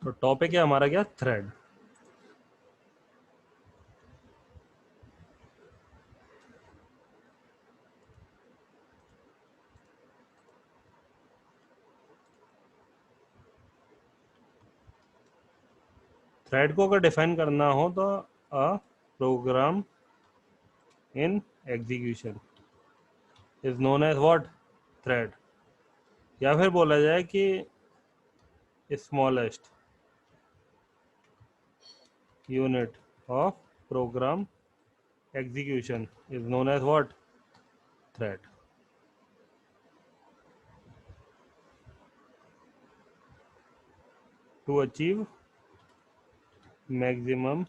तो टॉपिक है हमारा क्या, थ्रेड। थ्रेड को अगर डिफाइन करना हो तो a program in execution is known as what, thread. या फिर बोला जाए कि smallest unit of program execution is known as what, thread. To achieve maximum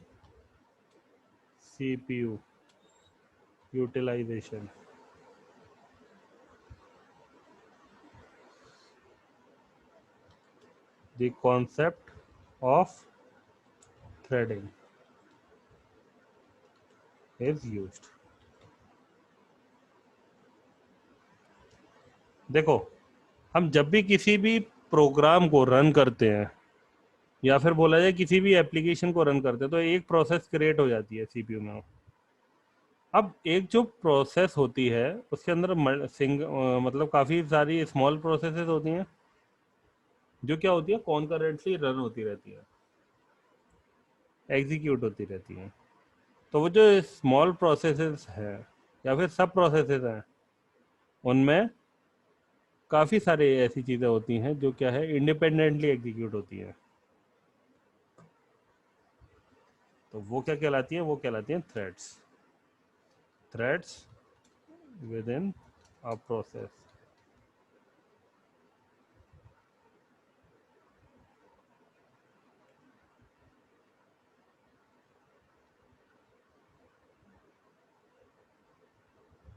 CPU utilization, the concept of threading is used। देखो, हम जब भी किसी भी प्रोग्राम को रन करते हैं या फिर बोला जाए किसी भी एप्लीकेशन को रन करते हैं तो एक प्रोसेस क्रिएट हो जाती है CPU में। अब एक जो प्रोसेस होती है उसके अंदर मतलब काफ़ी सारी स्मॉल प्रोसेसेस होती हैं जो क्या होती है, कॉन्करेंटली रन होती रहती है, एग्जीक्यूट होती रहती हैं। तो वो जो स्मॉल प्रोसेसेस है या फिर सब प्रोसेसेस हैं उनमें काफ़ी सारे ऐसी चीज़ें होती हैं जो क्या है, इंडिपेंडेंटली एग्जीक्यूट होती हैं। तो वो क्या कहलाती हैं, वो कहलाती हैं threads. Threads within a process.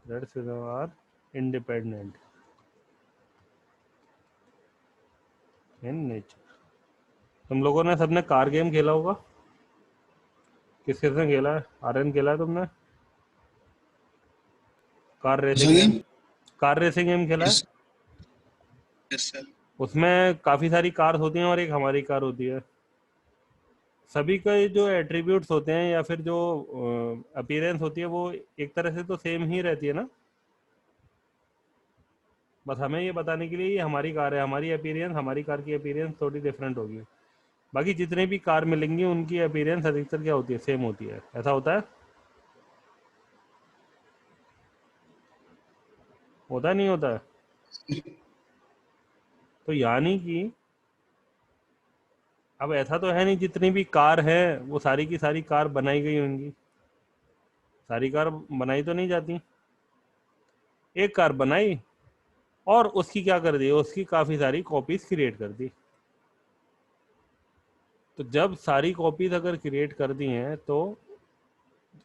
Threads with are independent in nature. तुम लोगों ने सबने कार गेम खेला होगा, किस किस ने खेला है? आर्यन खेला है तुमने? Car racing game, game? Car racing game खेला है? Yes yes sir. उसमें काफ़ी सारी कार्स होती हैं और एक हमारी कार होती है। सभी का जो एट्रीब्यूट्स होते हैं या फिर जो अपीयरेंस होती है वो एक तरह से तो सेम ही रहती है ना। बस हमें ये बताने के लिए ये हमारी कार है, हमारी अपीयरेंस, हमारी कार की अपीयरेंस थोड़ी डिफरेंट होगी। बाकी जितने भी कार मिलेंगी उनकी अपीयरेंस अधिकतर क्या होती है, सेम होती है। ऐसा होता है? होता नहीं होता है? तो यानी कि अब ऐसा तो है नहीं जितनी भी कार है वो सारी की सारी कार बनाई गई होंगी। सारी कार बनाई तो नहीं जाती। एक कार बनाई और उसकी क्या कर दी, उसकी काफ़ी सारी कॉपीज क्रिएट कर दी। तो जब सारी कॉपीज अगर क्रिएट कर दी हैं तो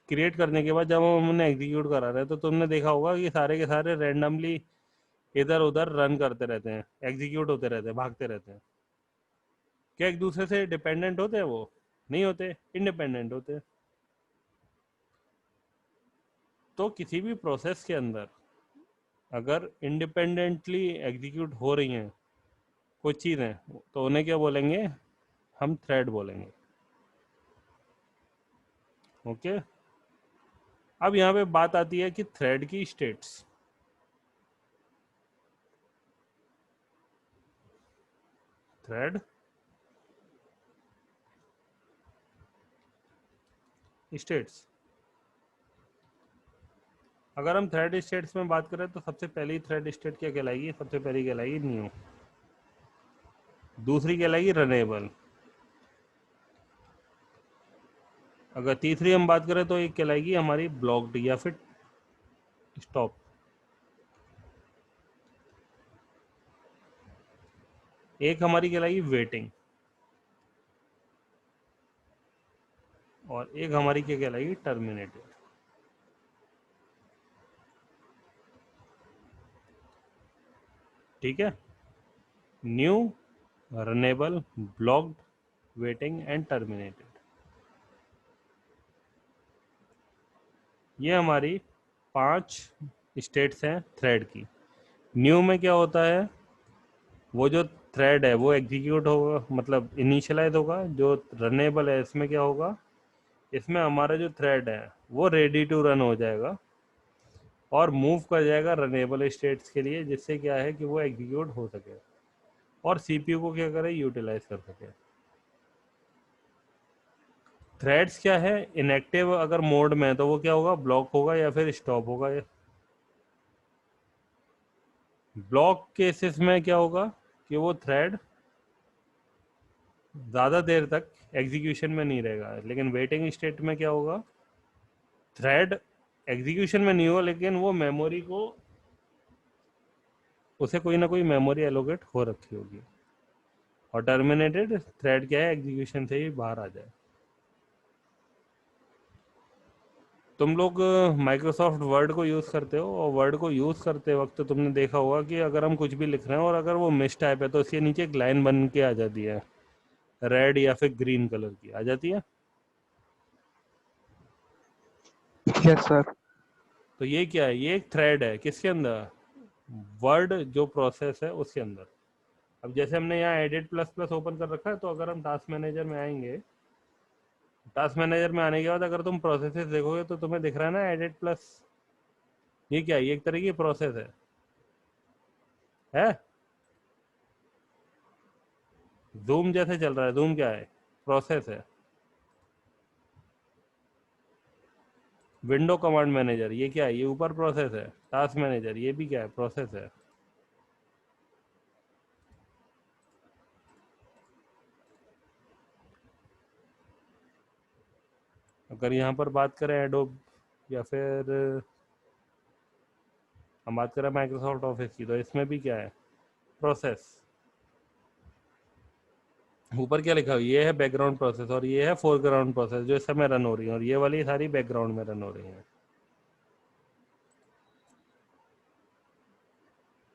क्रिएट करने के बाद जब हम उन्हें एग्जीक्यूट करा रहे हैं तो तुमने देखा होगा कि सारे के सारे रैंडमली इधर उधर रन करते रहते हैं, एग्जीक्यूट होते रहते हैं, भागते रहते हैं। क्या एक दूसरे से डिपेंडेंट होते हैं? वो नहीं होते, इंडिपेंडेंट होते हैं। तो किसी भी प्रोसेस के अंदर अगर इंडिपेंडेंटली एग्जीक्यूट हो रही हैं कुछ चीज़ें तो उन्हें क्या बोलेंगे, हम थ्रेड बोलेंगे। ओके। अब यहाँ पे बात आती है कि थ्रेड की स्टेट्स। थ्रेड स्टेट्स, अगर हम थ्रेड स्टेट्स में बात करें तो सबसे पहली थ्रेड स्टेट क्या कहलाएगी, सबसे पहली कहलाएगी न्यू, दूसरी कहलाएगी रनेबल, अगर तीसरी हम बात करें तो एक कहलाएगी हमारी ब्लॉक्ड या फिर स्टॉप, एक हमारी कहलाएगी वेटिंग और एक हमारी क्या कहलाएगी, टर्मिनेटेड। ठीक है, new, runnable, blocked, waiting and terminated, ये हमारी 5 स्टेट्स हैं थ्रेड की। न्यू में क्या होता है, वो जो थ्रेड है वो एग्जीक्यूट होगा, मतलब इनिशियलाइज होगा। जो रनेबल है इसमें क्या होगा, इसमें हमारा जो थ्रेड है वो रेडी टू रन हो जाएगा और मूव कर जाएगा रनेबल स्टेट्स के लिए, जिससे क्या है कि वो एग्जीक्यूट हो सके और सीपीयू को क्या करे, यूटिलाइज कर सके। थ्रेड्स क्या है, इनएक्टिव अगर मोड में है तो वो क्या होगा, ब्लॉक होगा या फिर स्टॉप होगा। ब्लॉक केसेस में क्या होगा कि वो थ्रेड ज़्यादा देर तक एग्जीक्यूशन में नहीं रहेगा, लेकिन वेटिंग स्टेट में क्या होगा, थ्रेड एग्जीक्यूशन में नहीं होगा लेकिन वो मेमोरी को, उसे कोई ना कोई मेमोरी एलोकेट हो रखी होगी। और टर्मिनेटेड थ्रेड क्या है, एग्जीक्यूशन से ही बाहर आ जाए। तुम लोग माइक्रोसॉफ्ट वर्ड को यूज़ करते हो, और वर्ड को यूज़ करते वक्त तुमने देखा होगा कि अगर हम कुछ भी लिख रहे हैं और अगर वो मिस टाइप है तो इसके नीचे एक लाइन बन के आ जाती है, रेड या फिर ग्रीन कलर की आ जाती है। Yes sir. तो ये क्या है, ये एक थ्रेड है किसके अंदर, वर्ड जो प्रोसेस है उसके अंदर। अब जैसे हमने यहाँ एडिट प्लस प्लस ओपन कर रखा है, तो अगर हम टास्क मैनेजर में आएंगे, टास्क मैनेजर में आने के बाद अगर तुम प्रोसेसेस देखोगे तो तुम्हें दिख रहा है ना एडिट प्लस, ये क्या है, ये एक तरह की प्रोसेस है। जूम जैसे चल रहा है, जूम क्या है, प्रोसेस है। विंडो कमांड मैनेजर ये क्या है, ये ऊपर प्रोसेस है। टास्क मैनेजर ये भी क्या है, प्रोसेस है। अगर यहाँ पर बात करें एडोब या फिर हम बात करें माइक्रोसॉफ्ट ऑफिस की, तो इसमें भी क्या है, प्रोसेस। ऊपर क्या लिखा हुआ, ये है बैकग्राउंड प्रोसेस और ये है फोरग्राउंड प्रोसेस जो इस समय रन हो रही है, और ये वाली सारी बैकग्राउंड में रन हो रही है।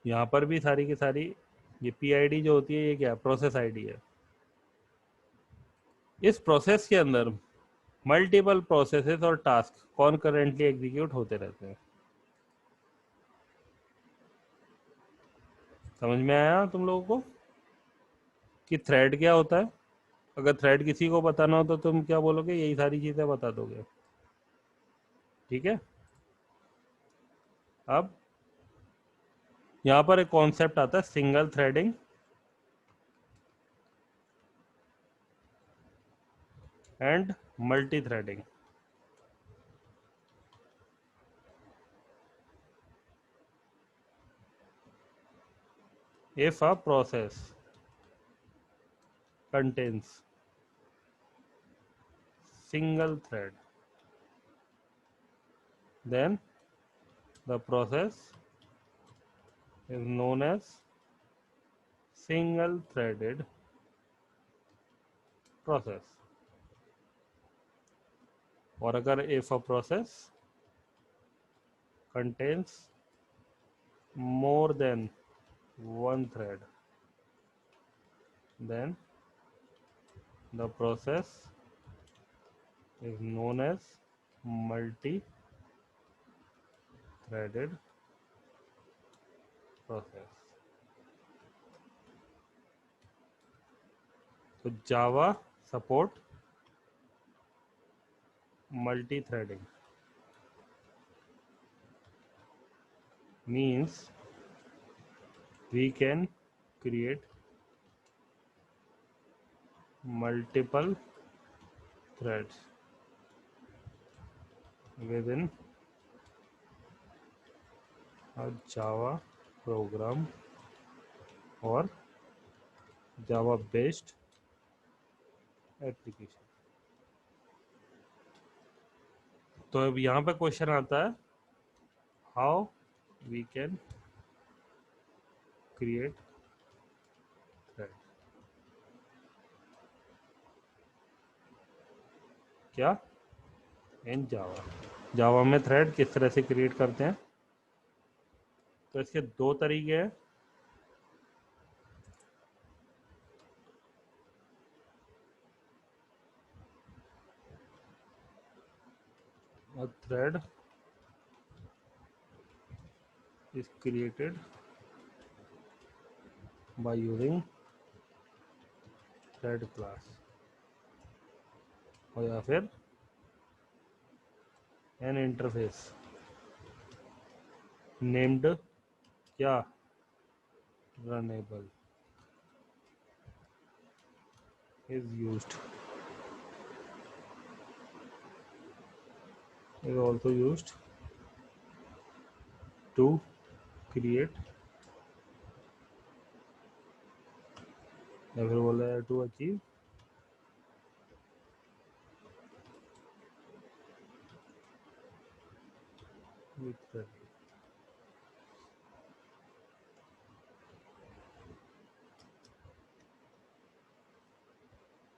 यहाँ पर भी सारी की सारी ये पीआईडी जो होती है, ये क्या, प्रोसेस आईडी है। इस प्रोसेस के अंदर मल्टीपल प्रोसेसेस और टास्क कॉन्करेंटली एग्जीक्यूट होते रहते हैं। समझ में आया तुम लोगों को कि थ्रेड क्या होता है? अगर थ्रेड किसी को बताना हो तो तुम क्या बोलोगे, यही सारी चीजें बता दोगे। ठीक है। अब यहाँ पर एक कॉन्सेप्ट आता है single threading and multi threading. If a process contains single thread, then the process is known as single threaded process. और अगर if a process contains more than one thread, then the process is known as multi-threaded process. So Java support multi-threading, means we can create multiple threads within a Java program or Java based application. तो अब यहाँ पे question आता है, how we can create thread. क्या, in जावा, जावा में thread किस तरह से क्रिएट करते हैं? तो इसके दो तरीके हैं। A thread is created by using thread class, और या फिर एन इंटरफेस नेम्ड क्या, runnable is used, is also used to create, या फिर बोला है टू अचीव विथ।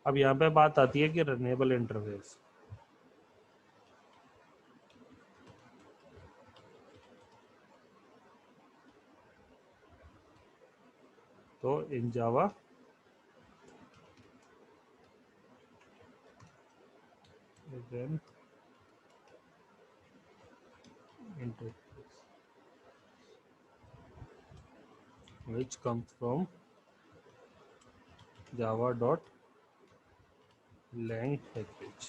अब यहाँ पे बात आती है कि रनेबल इंटरफेस। तो इन जावा then interface which comes from java.lang package.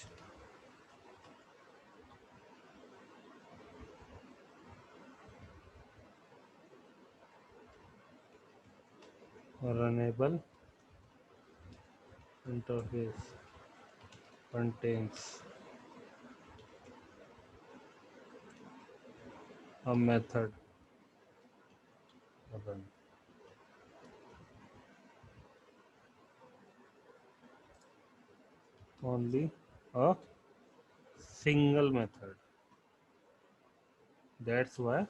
Runnable interface contains a method run, only a single method. That's why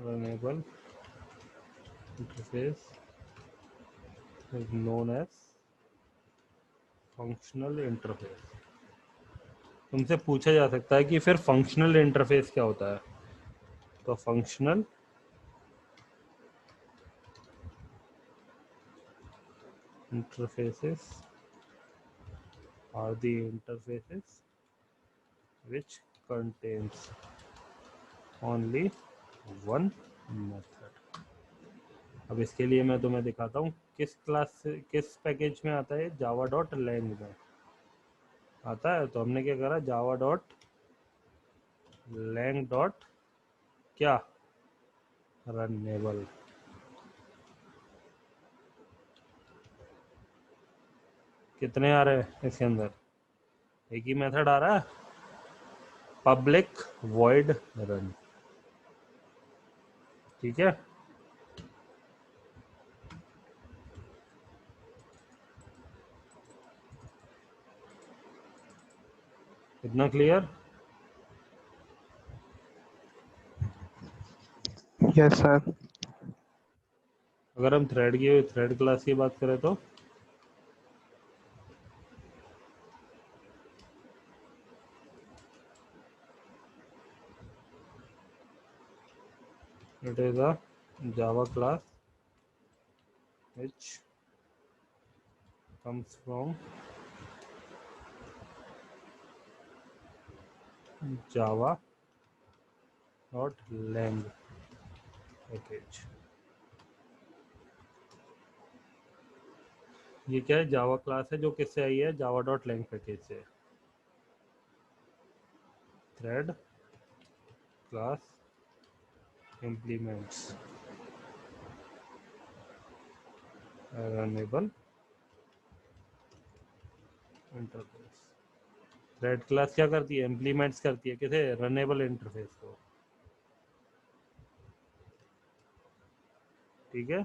runnable interface is known as functional interface. तुमसे पूछा जा सकता है कि फिर फंक्शनल इंटरफेस क्या होता है, तो functional interfaces are the interfaces which contains only one method. अब इसके लिए मैं तुम्हें दिखाता हूँ किस क्लास से किस पैकेज में आता है, जावा डॉट लैंग में आता है। तो हमने क्या करा, जावा डॉट लैंग डॉट क्या, रनेबल। कितने आ रहे हैं इसके अंदर, एक ही मेथड आ रहा है, पब्लिक वॉइड रन। ठीक है, इतना क्लियर। Yes, sir. अगर हम थ्रेड क्लास की बात करें तो it is a Java class which comes from java.lang package। ये क्या है, जावा क्लास है जो किससे आई है, java.lang पैकेज से। Thread class implements runnable interface. Thread class क्या करती है, इम्प्लीमेंट्स करती है किसे, रनेबल इंटरफेस को। ठीक है,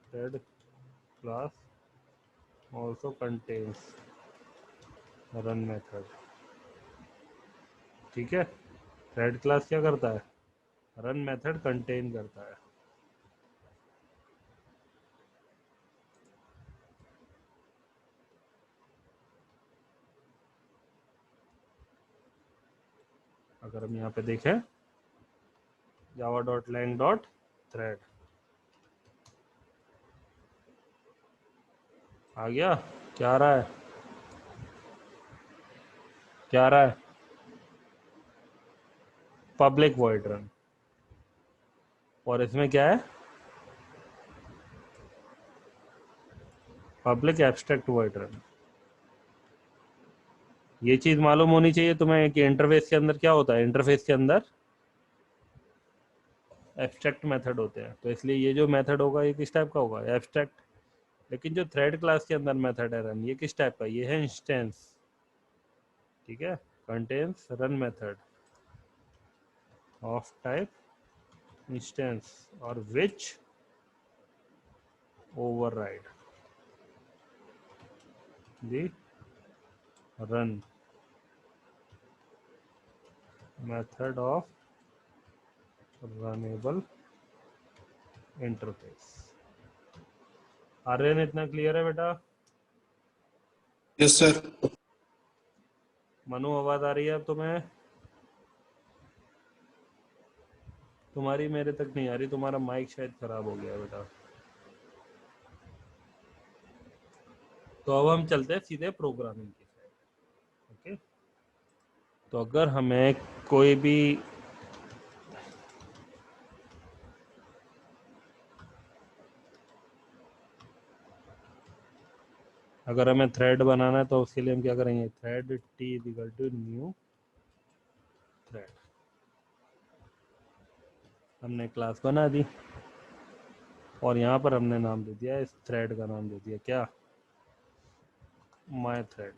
thread class also contains run method. ठीक है, थ्रेड क्लास क्या करता है, रन मेथड कंटेन करता है। अगर हम यहाँ पे देखें java.lang.thread आ गया, क्या आ रहा है, क्या आ रहा है, पब्लिक वॉइड रन। और इसमें क्या है, पब्लिक एब्स्ट्रैक्ट वॉइड रन। ये चीज मालूम होनी चाहिए तुम्हें कि इंटरफेस के अंदर क्या होता है। इंटरफेस के अंदर एब्स्ट्रैक्ट मेथड होते हैं, तो इसलिए ये जो मेथड होगा ये किस टाइप का होगा, एब्स्ट्रैक्ट। लेकिन जो थ्रेड क्लास के अंदर मेथड है रन, ये किस टाइप का, ये है इंस्टेंस। ठीक है, contains run method of type instance और which override the run method of runnable interface. Aryan इतना क्लियर है बेटा? Yes sir. मनु आवाज आ रही है अब तुम्हें? तुम्हारी मेरे तक नहीं आ रही, तुम्हारा माइक शायद खराब हो गया बेटा। तो अब हम चलते हैं सीधे प्रोग्रामिंग की साइड। ओके, तो अगर हमें कोई भी अगर हमें थ्रेड बनाना है तो उसके लिए हम क्या करेंगे, thread T equal to new thread. हमने क्लास बना दी और यहाँ पर हमने नाम दे दिया, इस थ्रेड का नाम दे दिया क्या, माय थ्रेड।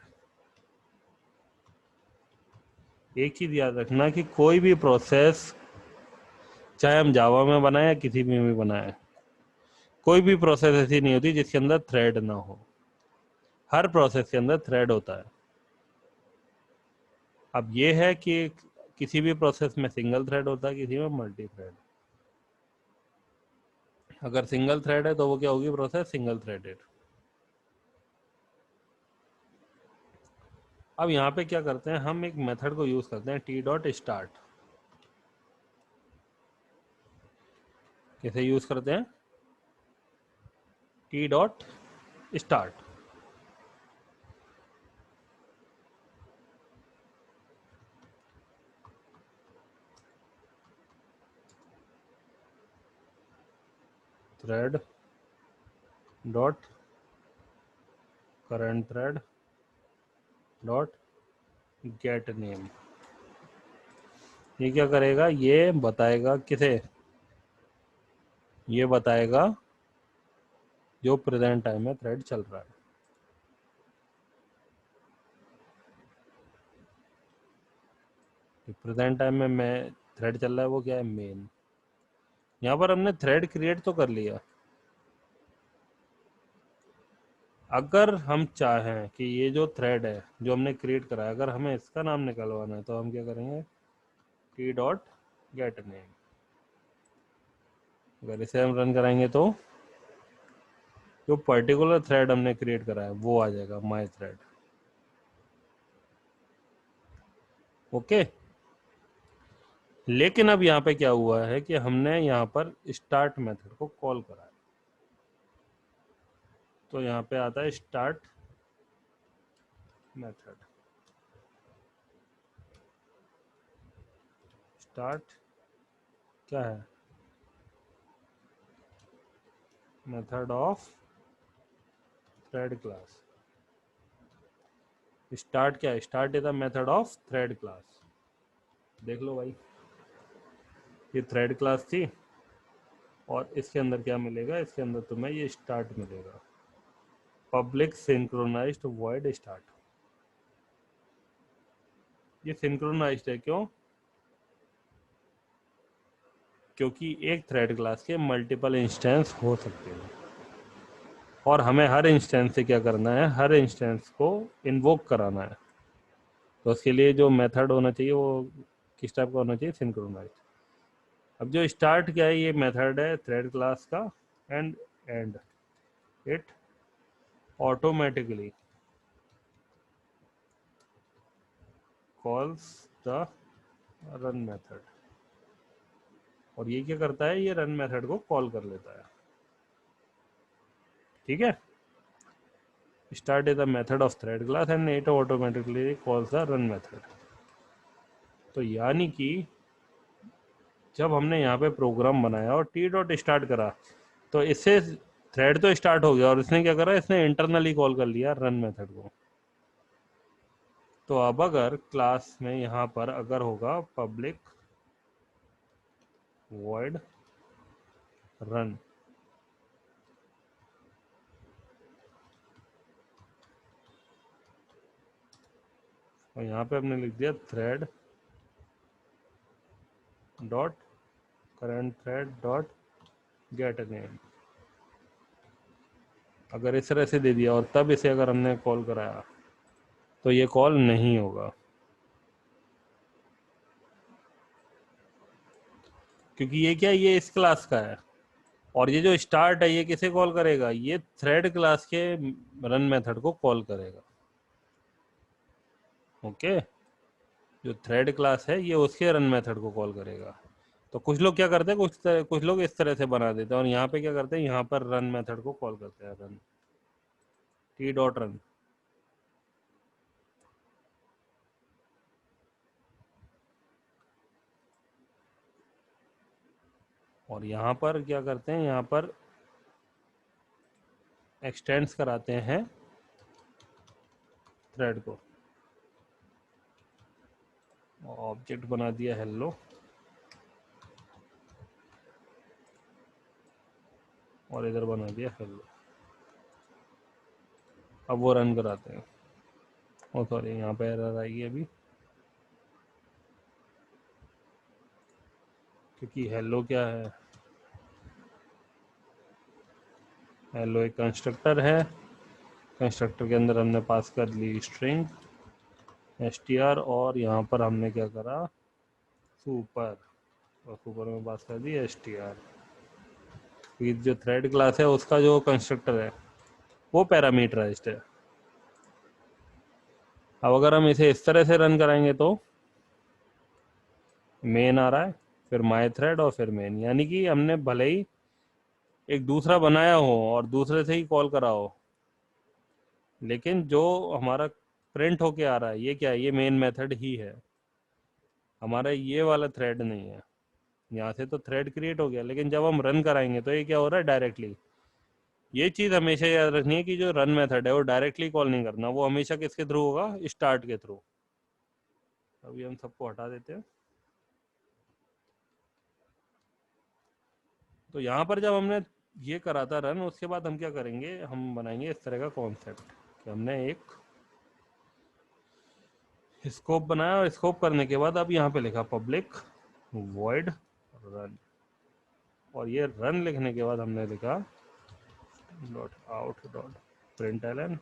एक चीज याद रखना कि कोई भी प्रोसेस, चाहे हम जावा में बनाए या किसी में भी बनाए, कोई भी प्रोसेस ऐसी नहीं होती जिसके अंदर थ्रेड ना हो। हर प्रोसेस के अंदर थ्रेड होता है। अब ये है कि किसी भी प्रोसेस में सिंगल थ्रेड होता है, किसी में मल्टी थ्रेड। अगर सिंगल थ्रेड है तो वो क्या होगी, प्रोसेस सिंगल थ्रेडेड। अब यहाँ पे क्या करते हैं, हम एक मेथड को यूज करते हैं टी डॉट स्टार्ट। कैसे यूज करते हैं, T dot start. Thread dot current thread dot get name. ये क्या करेगा, ये बताएगा किसे, ये बताएगा जो प्रेजेंट टाइम में थ्रेड चल रहा है। प्रेजेंट टाइम में मैं थ्रेड चल रहा है वो क्या है, मेन। यहाँ पर हमने थ्रेड क्रिएट तो कर लिया। अगर हम चाहें कि ये जो थ्रेड है जो हमने क्रिएट करा है, अगर हमें इसका नाम निकलवाना है तो हम क्या करेंगे, टी डॉट गेट नेम। अगर इसे हम रन कराएंगे तो जो पर्टिकुलर थ्रेड हमने क्रिएट करा है वो आ जाएगा, माय थ्रेड। ओके, लेकिन अब यहाँ पे क्या हुआ है कि हमने यहाँ पर स्टार्ट मेथड को कॉल करा है, तो यहाँ पे आता है स्टार्ट मेथड। स्टार्ट क्या है, method of thread class. Start क्या है, start is the method of thread class. देख लो भाई, ये थ्रेड क्लास थी और इसके अंदर क्या मिलेगा, इसके अंदर तुम्हें ये स्टार्ट मिलेगा, पब्लिक सिंक्रोनाइज्ड वॉइड स्टार्ट। ये सिंक्रोनाइज्ड है क्यों, क्योंकि एक थ्रेड क्लास के मल्टीपल इंस्टेंस हो सकते हैं और हमें हर इंस्टेंस से क्या करना है, हर इंस्टेंस को इन्वोक कराना है। तो उसके लिए जो मेथड होना चाहिए वो किस टाइप का होना चाहिए, सिंक्रोनाइज्ड। अब जो स्टार्ट क्या है, ये मेथड है थ्रेड क्लास का, and and it automatically calls the run method. और ये क्या करता है, ये रन मेथड को कॉल कर लेता है। ठीक है, start is the method of thread class and it automatically calls the run method. तो यानी कि जब हमने यहाँ पे प्रोग्राम बनाया और टी डॉट स्टार्ट करा, तो इससे थ्रेड तो स्टार्ट हो गया और इसने क्या करा, इसने इंटरनली कॉल कर लिया रन मेथड को। तो अब अगर क्लास में यहाँ पर अगर होगा पब्लिक void run, और यहाँ पे हमने लिख दिया thread dot current thread dot get name, अगर इस तरह से दे दिया और तब इसे अगर हमने कॉल कराया तो ये कॉल नहीं होगा, क्योंकि ये क्या, ये इस क्लास का है और ये जो स्टार्ट है ये किसे कॉल करेगा, ये थ्रेड क्लास के रन मेथड को कॉल करेगा। ओके, जो थ्रेड क्लास है ये उसके रन मेथड को कॉल करेगा। तो कुछ लोग क्या करते हैं, कुछ लोग इस तरह से बना देते हैं और यहाँ पे क्या करते हैं, यहाँ पर रन मेथड को कॉल करते हैं, रन टी डॉट रन। और यहाँ पर क्या करते हैं, यहाँ पर एक्सटेंड्स कराते हैं थ्रेड को, ऑब्जेक्ट बना दिया हेलो और इधर बना दिया हेलो। अब वो रन कराते हैं, ओ सॉरी यहाँ पे एरर आएगी अभी, क्योंकि हेलो क्या है, हेलो एक कंस्ट्रक्टर है, कंस्ट्रक्टर के अंदर हमने पास कर ली स्ट्रिंग str और यहाँ पर हमने क्या करा सुपर, और सुपर में पास कर दी str। ये जो थ्रेड क्लास है उसका जो कंस्ट्रक्टर है वो पैरामीटराइज्ड है। अब अगर हम इसे इस तरह से रन कराएंगे तो मेन आ रहा है, फिर माई थ्रेड और फिर मेन, यानी कि हमने भले ही एक दूसरा बनाया हो और दूसरे से ही कॉल करा हो, लेकिन जो हमारा प्रिंट होके आ रहा है ये क्या है, ये मेन मेथड ही है, हमारा ये वाला थ्रेड नहीं है। यहाँ से तो थ्रेड क्रिएट हो गया, लेकिन जब हम रन कराएंगे तो ये क्या हो रहा है, डायरेक्टली। ये चीज़ हमेशा याद रखनी है कि जो रन मेथड है वो डायरेक्टली कॉल नहीं करना, वो हमेशा किसके थ्रू होगा, स्टार्ट के थ्रू। अभी हम सबको हटा देते हैं। तो यहाँ पर जब हमने ये करा था रन, उसके बाद हम क्या करेंगे, हम बनाएंगे इस तरह का कॉन्सेप्ट कि हमने एक स्कोप बनाया और स्कोप करने के बाद अब यहाँ पे लिखा पब्लिक वॉइड रन, और ये रन लिखने के बाद हमने लिखा dot out dot println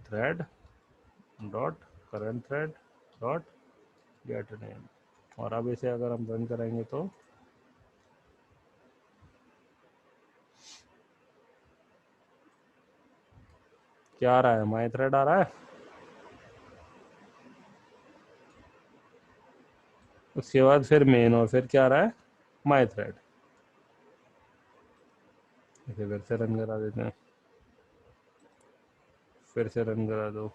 thread dot current thread dot get name. और अब इसे अगर हम रन करेंगे तो क्या आ रहा है, माई थ्रेड आ रहा है। उसके बाद फिर मेन और फिर क्या आ रहा है, माई थ्रेड। इसे फिर से रन करा देते हैं, फिर से रन करा दो।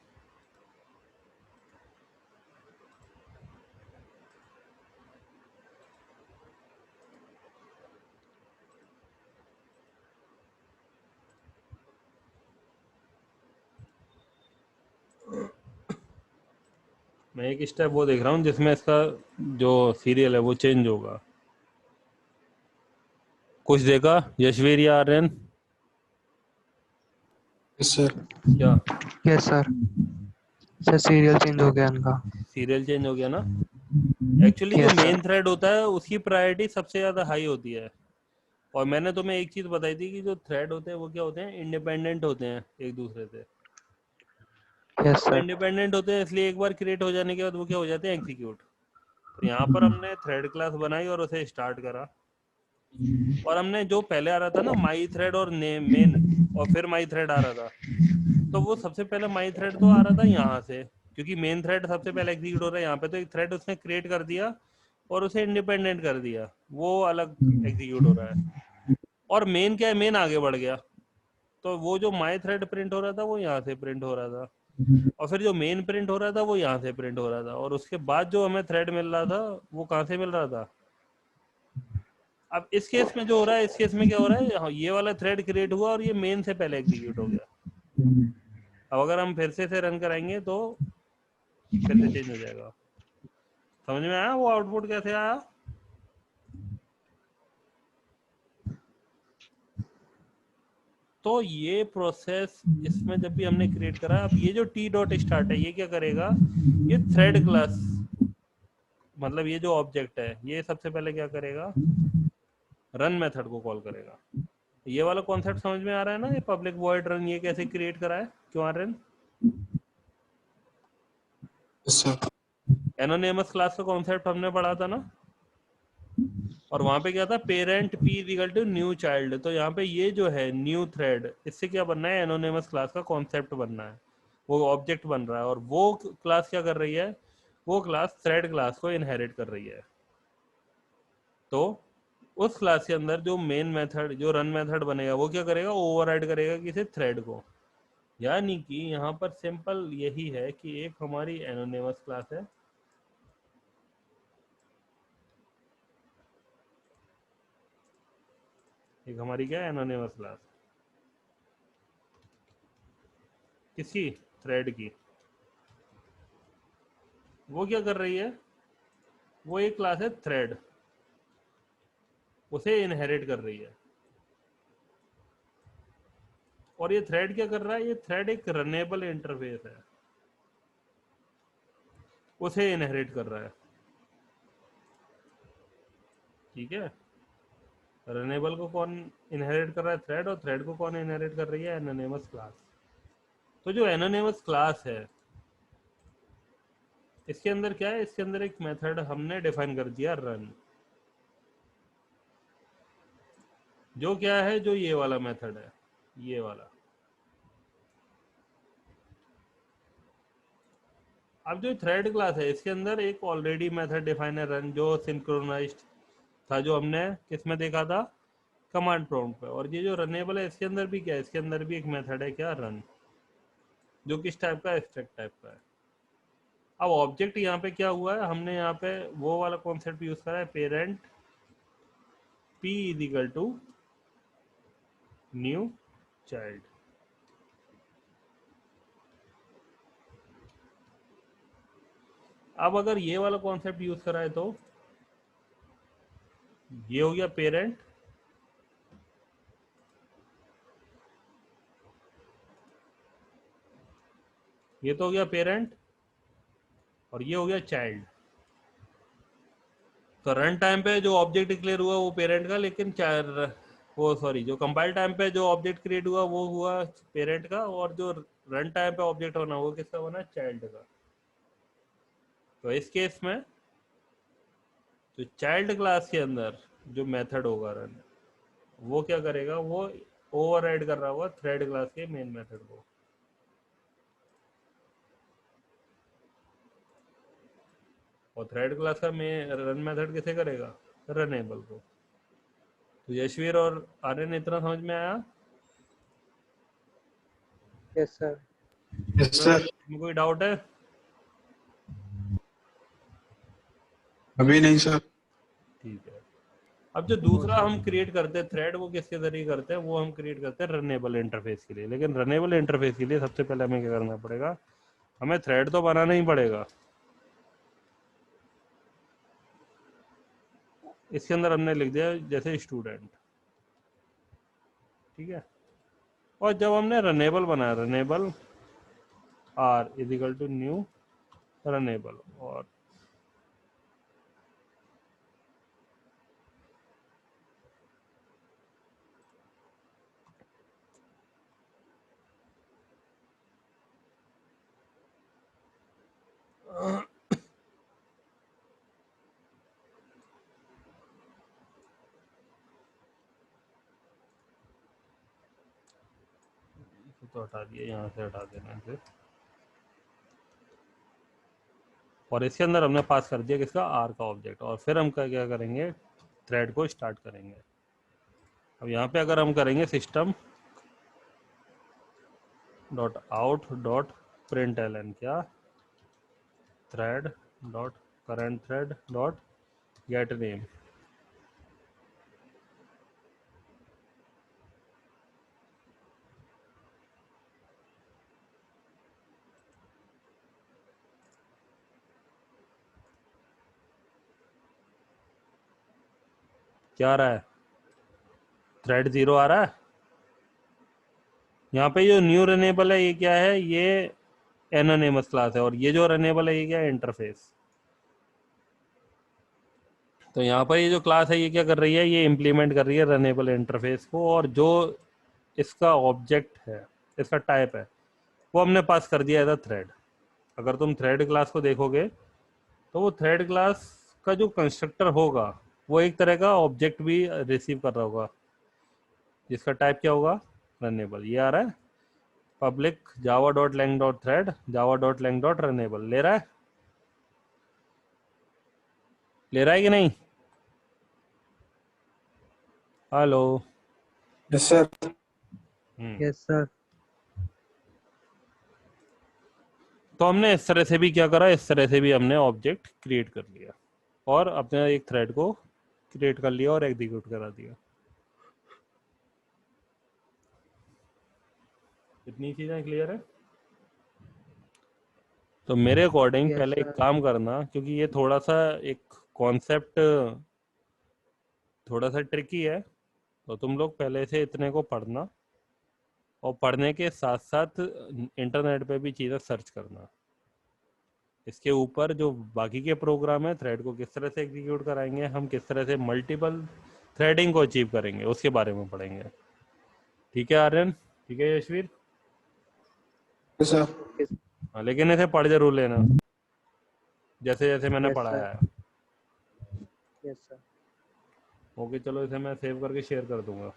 मैं एक स्टेप वो देख रहा हूँ जिसमें इसका जो सीरियल है वो चेंज होगा। कुछ देखा यशवीर या आर्यन? Yes, sir. क्या Yes, sir. Sir serial change हो गया इनका। सीरियल चेंज हो गया ना? एक्चुअली जो Yes, sir. मेन थ्रेड होता है उसकी प्रायोरिटी सबसे ज़्यादा हाई होती है। और मैंने तुम्हें एक चीज़ बताई थी कि जो थ्रेड होते हैं वो क्या होते हैं, इंडिपेंडेंट होते हैं एक दूसरे से। Yes, वो sir. इंडिपेंडेंट होते हैं इसलिए एक बार क्रिएट हो जाने के बाद वो क्या हो जाते हैं, एग्जीक्यूट। तो यहाँ पर हमने थ्रेड क्लास बनाई और उसे स्टार्ट करा, और हमने जो पहले आ रहा था ना माई थ्रेड और नेम मेन, और फिर माई थ्रेड आ रहा था, तो वो सबसे पहले माई थ्रेड तो आ रहा था यहाँ से, क्योंकि मेन थ्रेड सबसे पहले एग्जीक्यूट हो रहा है यहाँ पे, तो एक थ्रेड उसने क्रिएट कर दिया और उसे इंडिपेंडेंट कर दिया, वो अलग एग्जीक्यूट हो रहा है। और मेन क्या है, मेन आगे बढ़ गया, तो वो जो माई थ्रेड प्रिंट हो रहा था वो यहाँ से प्रिंट हो रहा था, और फिर जो मेन प्रिंट हो रहा था वो यहाँ से प्रिंट हो रहा था, और उसके बाद जो हमें थ्रेड मिल रहा था वो कहाँ से मिल रहा था, अब इस केस में जो हो रहा है, इस केस में क्या हो रहा है, हाँ, ये वाला थ्रेड क्रिएट हुआ और ये मेन से पहले एग्जीक्यूट हो गया। अब अगर हम फिर से रन कराएंगे तो फिर से चेंज हो जाएगा। समझ में आया वो आउटपुट कैसे आया? तो ये प्रोसेस इसमें जब भी हमने क्रिएट करा, अब ये जो टी डॉट स्टार्ट है ये क्या करेगा, ये थ्रेड क्लास, मतलब ये जो ऑब्जेक्ट है ये सबसे पहले क्या करेगा, रन मेथड को कॉल करेगा। ये वाला कॉन्सेप्ट समझ में आ रहा है ना, ये पब्लिक वॉइड रन ये कैसे क्रिएट करा है, क्यों run? Yes, sir. Anonymous class का कॉन्सेप्ट हमने पढ़ा था ना, और वहां पे क्या था, parent P equal to new child. तो यहाँ पे ये जो है न्यू थ्रेड, इससे क्या बनना है, एनोनिमस क्लास का कॉन्सेप्ट बनना है, वो ऑब्जेक्ट बन रहा है। और वो क्लास क्या कर रही है, वो क्लास थ्रेड क्लास को इनहेरिट कर रही है। तो उस क्लास के अंदर जो मेन मेथड, जो रन मेथड बनेगा, वो क्या करेगा, ओवरराइड करेगा किसी थ्रेड को। यानी कि यहाँ पर सिंपल यही है कि एक हमारी एनोनिमस क्लास है, एक हमारी क्या है, एनोनिमस क्लास, किसी थ्रेड की। वो क्या कर रही है, वो एक क्लास है थ्रेड, उसे इनहेरिट कर रही है। और ये थ्रेड क्या कर रहा है, ये थ्रेड एक रनेबल इंटरफेस है, उसे इनहेरिट कर रहा है। ठीक है, रनेबल को कौन इनहेरिट कर रहा है, थ्रेड, और थ्रेड को कौन इनहेरिट कर रही है, एनोनिमस क्लास। तो जो एनोनिमस क्लास है, इसके अंदर क्या है, इसके अंदर एक मेथड हमने डिफाइन कर दिया, रन, जो क्या है, जो ये वाला मेथड है, ये वाला। अब जो थ्रेड क्लास है, इसके अंदर एक ऑलरेडी मेथड डिफाइन है, रन, जो सिंक्रोनाइज्ड था, जो हमने किस में देखा था, कमांड प्रॉम्प्ट पे। और ये जो रनेबल है, इसके अंदर भी क्या है, इसके अंदर भी एक मेथड है क्या, रन, जो किस टाइप का है, स्टैक टाइप का है। अब ऑब्जेक्ट यहाँ पे क्या हुआ है, हमने यहाँ पे वो वाला कॉन्सेप्ट यूज करा है, parent P is equal to new child. अब अगर ये वाला कॉन्सेप्ट यूज करा है तो ये हो गया पेरेंट, ये तो हो गया पेरेंट, और ये हो गया चाइल्ड। तो रन टाइम पे जो ऑब्जेक्ट डिक्लेयर हुआ वो पेरेंट का, लेकिन वो सॉरी, जो कंपाइल टाइम पे जो ऑब्जेक्ट क्रिएट हुआ वो हुआ पेरेंट का, और जो रन टाइम पे ऑब्जेक्ट बना वो किसका बना, चाइल्ड का। तो इस केस में तो चाइल्ड क्लास के अंदर जो मेथड होगा रन, वो क्या करेगा, वो ओवरराइड कर रहा होगा थ्रेड क्लास के मेन मेथड को। और थ्रेड क्लास का रन मेथड किसे करेगा, रनेबल को। तो यशवीर और आर्यन, इतना समझ में आया? yes sir। Yes, sir. कोई डाउट है? अभी नहीं सर। ठीक है। अब जो दूसरा हम क्रिएट करते हैं थ्रेड, वो किसके जरिए करते हैं, वो हम क्रिएट करते हैं रनेबल इंटरफेस के लिए। लेकिन रनेबल इंटरफेस के लिए सबसे पहले हमें क्या करना पड़ेगा, हमें थ्रेड तो बनाना ही पड़ेगा। इसके अंदर हमने लिख दिया जैसे स्टूडेंट, ठीक है। और जब हमने रनेबल बनाया, runnable R is equal to new runnable, और तो हटा दिया, यहाँ से हटा देना इसे। और इसके अंदर हमने पास कर दिया किसका, आर का ऑब्जेक्ट। और फिर हम क्या करेंगे, थ्रेड को स्टार्ट करेंगे। अब यहाँ पे अगर हम करेंगे system dot out dot print L N, क्या, thread dot current thread dot get name, क्या आ रहा है? थ्रेड 0 आ रहा है। यहाँ पे जो न्यू रनेबल है ये क्या है? ये एनोनिमस क्लास है, और ये जो रनेबल है ये क्या है? इंटरफेस। तो यहाँ पर ये जो क्लास है ये क्या कर रही है? ये इम्प्लीमेंट कर रही है रनेबल इंटरफेस को, और जो इसका ऑब्जेक्ट है, इसका टाइप है, वो हमने पास कर दिया एज अ थ्रेड। अगर तुम थ्रेड क्लास को देखोगे तो वो थ्रेड क्लास का जो कंस्ट्रक्टर होगा वो एक तरह का ऑब्जेक्ट भी रिसीव कर रहा होगा, जिसका टाइप क्या होगा? रनेबल। ये आ रहा है public Java dot lang dot thread Java dot lang dot runnable. ले रहा है? ले रहा है कि नहीं? Hello. Yes sir. Yes sir. तो हमने इस तरह से भी क्या करा, इस तरह से भी हमने ऑब्जेक्ट क्रिएट कर लिया और अपने एक थ्रेड को क्रिएट कर लिया और एग्जीक्यूट करा दिया। इतनी चीजें क्लियर है? तो मेरे अकॉर्डिंग यस पहले एक सर। काम करना, क्योंकि ये थोड़ा सा एक कॉन्सेप्ट थोड़ा सा ट्रिकी है, तो तुम लोग पहले से इतने को पढ़ना, और पढ़ने के साथ साथ इंटरनेट पे भी चीज़ें सर्च करना। इसके ऊपर जो बाकी के प्रोग्राम है, थ्रेड को किस तरह से एग्जीक्यूट कराएंगे, हम किस तरह से मल्टीपल थ्रेडिंग को अचीव करेंगे, उसके बारे में पढ़ेंगे। ठीक है आर्यन? ठीक है यशवीर? Yes sir. हाँ, लेकिन इसे पढ़ जरूर लेना जैसे जैसे मैंने यस पढ़ाया सर। है। Yes sir. ओके, चलो इसे मैं सेव करके शेयर कर दूंगा।